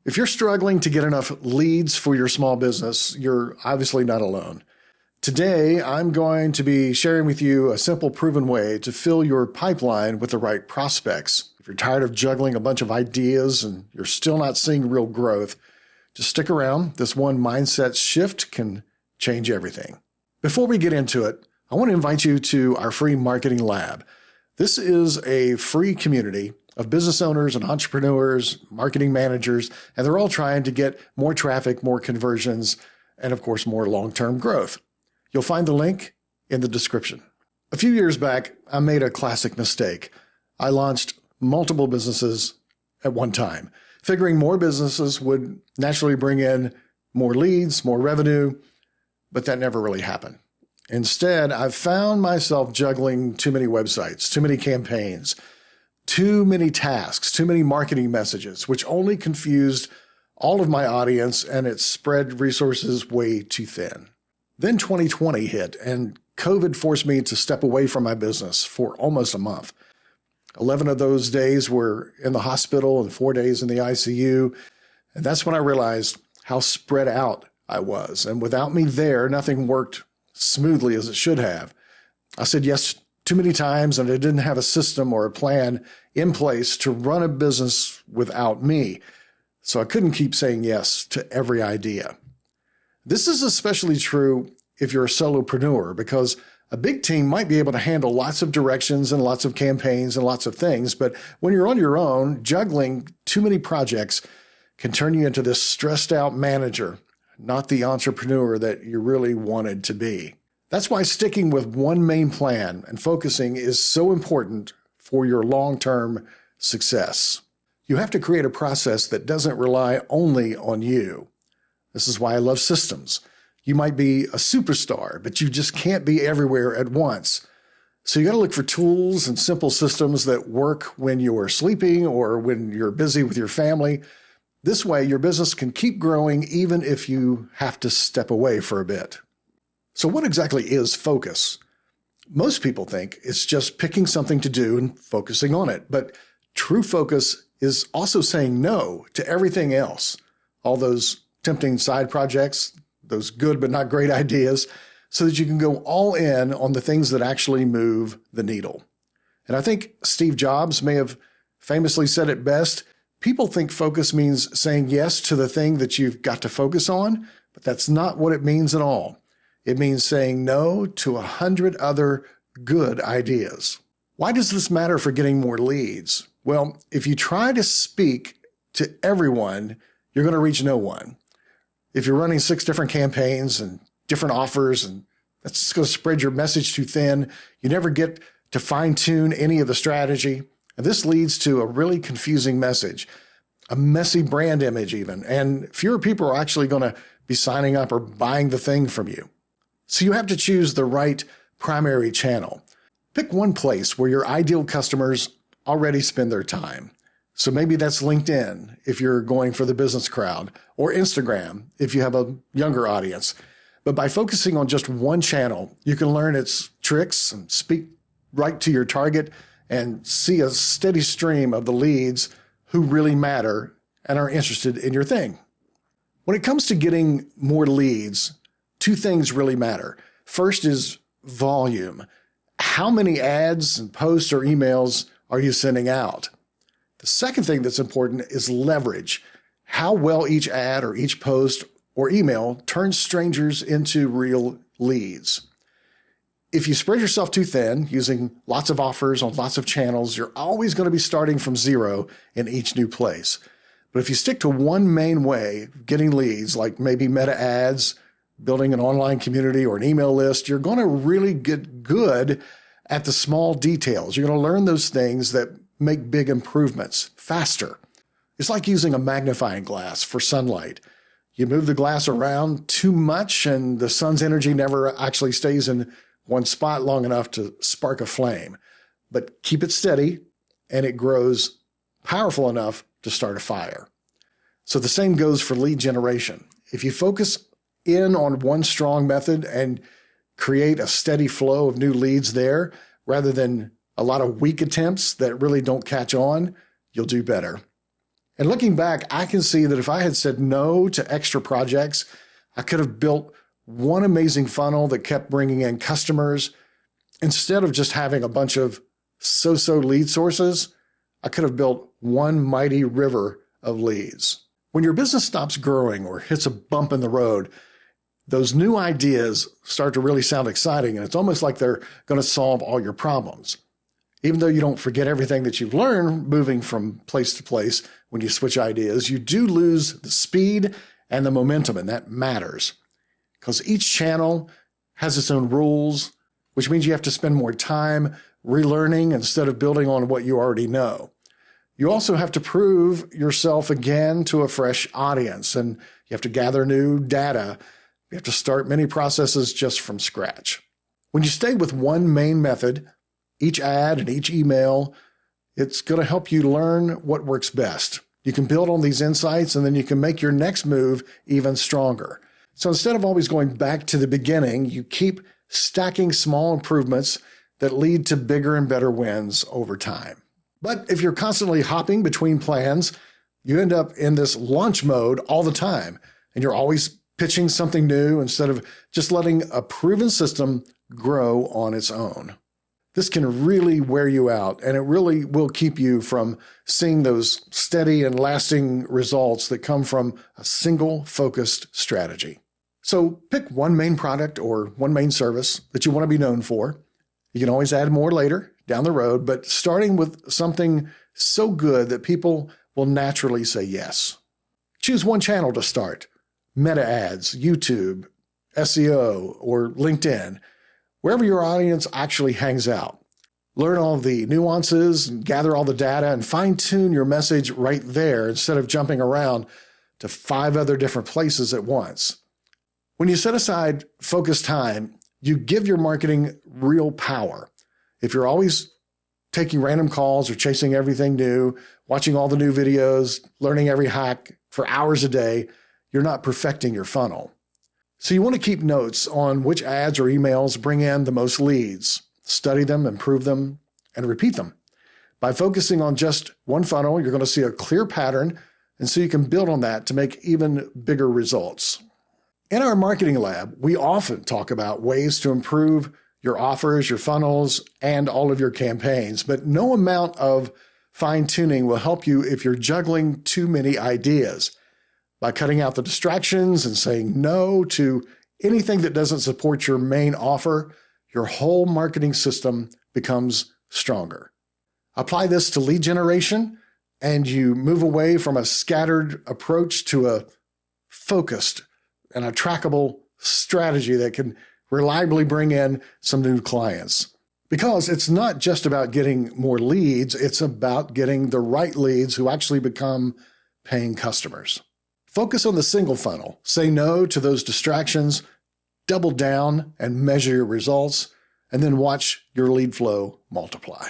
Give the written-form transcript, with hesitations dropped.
If you're struggling to get enough leads for your small business, you're obviously not alone. Today, I'm going to be sharing with you a simple, proven way to fill your pipeline with the right prospects. If you're tired of juggling a bunch of ideas and you're still not seeing real growth, just stick around. This one mindset shift can change everything. Before we get into it, I want to invite you to our free marketing lab. This is a free community of business owners and entrepreneurs, marketing managers, and they're all trying to get more traffic, more conversions, and of course, more long-term growth. You'll find the link in the description. A few years back, I made a classic mistake. I launched multiple businesses at one time, figuring more businesses would naturally bring in more leads, more revenue, but that never really happened. Instead, I've found myself juggling too many websites, too many campaigns, too many tasks, too many marketing messages, which only confused all of my audience and it spread resources way too thin. Then 2020 hit and COVID forced me to step away from my business for almost a month. 11 of those days were in the hospital and 4 days in the ICU. And that's when I realized how spread out I was. And without me there, nothing worked smoothly as it should have. I said yes too many times, and I didn't have a system or a plan in place to run a business without me. So I couldn't keep saying yes to every idea. This is especially true if you're a solopreneur, because a big team might be able to handle lots of directions and lots of campaigns and lots of things. But when you're on your own, juggling too many projects can turn you into this stressed out manager, not the entrepreneur that you really wanted to be. That's why sticking with one main plan and focusing is so important for your long-term success. You have to create a process that doesn't rely only on you. This is why I love systems. You might be a superstar, but you just can't be everywhere at once. So you got to look for tools and simple systems that work when you're sleeping or when you're busy with your family. This way, your business can keep growing even if you have to step away for a bit. So what exactly is focus? Most people think it's just picking something to do and focusing on it. But true focus is also saying no to everything else, all those tempting side projects, those good but not great ideas, so that you can go all in on the things that actually move the needle. And I think Steve Jobs may have famously said it best. People think focus means saying yes to the thing that you've got to focus on, but that's not what it means at all. It means saying no to 100 other good ideas. Why does this matter for getting more leads? Well, if you try to speak to everyone, you're going to reach no one. If you're running 6 different campaigns and different offers, and that's just going to spread your message too thin, you never get to fine-tune any of the strategy. And this leads to a really confusing message, a messy brand image even, and fewer people are actually going to be signing up or buying the thing from you. So you have to choose the right primary channel. Pick one place where your ideal customers already spend their time. So maybe that's LinkedIn if you're going for the business crowd, or Instagram if you have a younger audience. But by focusing on just one channel, you can learn its tricks and speak right to your target and see a steady stream of the leads who really matter and are interested in your thing. When it comes to getting more leads, 2 things really matter. First is volume. How many ads and posts or emails are you sending out? The second thing that's important is leverage. How well each ad or each post or email turns strangers into real leads. If you spread yourself too thin, using lots of offers on lots of channels, you're always going to be starting from zero in each new place. But if you stick to one main way of getting leads, like maybe meta ads, building an online community or an email list, you're going to really get good at the small details. You're going to learn those things that make big improvements faster. It's like using a magnifying glass for sunlight. You move the glass around too much and the sun's energy never actually stays in one spot long enough to spark a flame. But keep it steady and it grows powerful enough to start a fire. So the same goes for lead generation. If you focus in on one strong method and create a steady flow of new leads there, rather than a lot of weak attempts that really don't catch on, you'll do better. And looking back, I can see that if I had said no to extra projects, I could have built one amazing funnel that kept bringing in customers. Instead of just having a bunch of so-so lead sources, I could have built one mighty river of leads. When your business stops growing or hits a bump in the road, those new ideas start to really sound exciting, and it's almost like they're going to solve all your problems. Even though you don't forget everything that you've learned moving from place to place when you switch ideas, you do lose the speed and the momentum, and that matters because each channel has its own rules, which means you have to spend more time relearning instead of building on what you already know. You also have to prove yourself again to a fresh audience, and you have to gather new data. You have to start many processes just from scratch. When you stay with one main method, each ad and each email, it's going to help you learn what works best. You can build on these insights, and then you can make your next move even stronger. So instead of always going back to the beginning, you keep stacking small improvements that lead to bigger and better wins over time. But if you're constantly hopping between plans, you end up in this launch mode all the time, and you're always pitching something new instead of just letting a proven system grow on its own. This can really wear you out, and it really will keep you from seeing those steady and lasting results that come from a single focused strategy. So pick one main product or one main service that you want to be known for. You can always add more later down the road, but starting with something so good that people will naturally say yes. Choose one channel to start: Meta ads, YouTube, SEO, or LinkedIn, wherever your audience actually hangs out. Learn all the nuances and gather all the data and fine-tune your message right there instead of jumping around to 5 other different places at once. When you set aside focused time, you give your marketing real power. If you're always taking random calls or chasing everything new, watching all the new videos, learning every hack for hours a day, you're not perfecting your funnel. So you want to keep notes on which ads or emails bring in the most leads. Study them, improve them, and repeat them. By focusing on just one funnel, you're going to see a clear pattern, and so you can build on that to make even bigger results. In our marketing lab, we often talk about ways to improve your offers, your funnels, and all of your campaigns, but no amount of fine-tuning will help you if you're juggling too many ideas. By cutting out the distractions and saying no to anything that doesn't support your main offer, your whole marketing system becomes stronger. Apply this to lead generation, and you move away from a scattered approach to a focused and a trackable strategy that can reliably bring in some new clients. Because it's not just about getting more leads, it's about getting the right leads who actually become paying customers. Focus on the single funnel. Say no to those distractions, double down and measure your results, and then watch your lead flow multiply.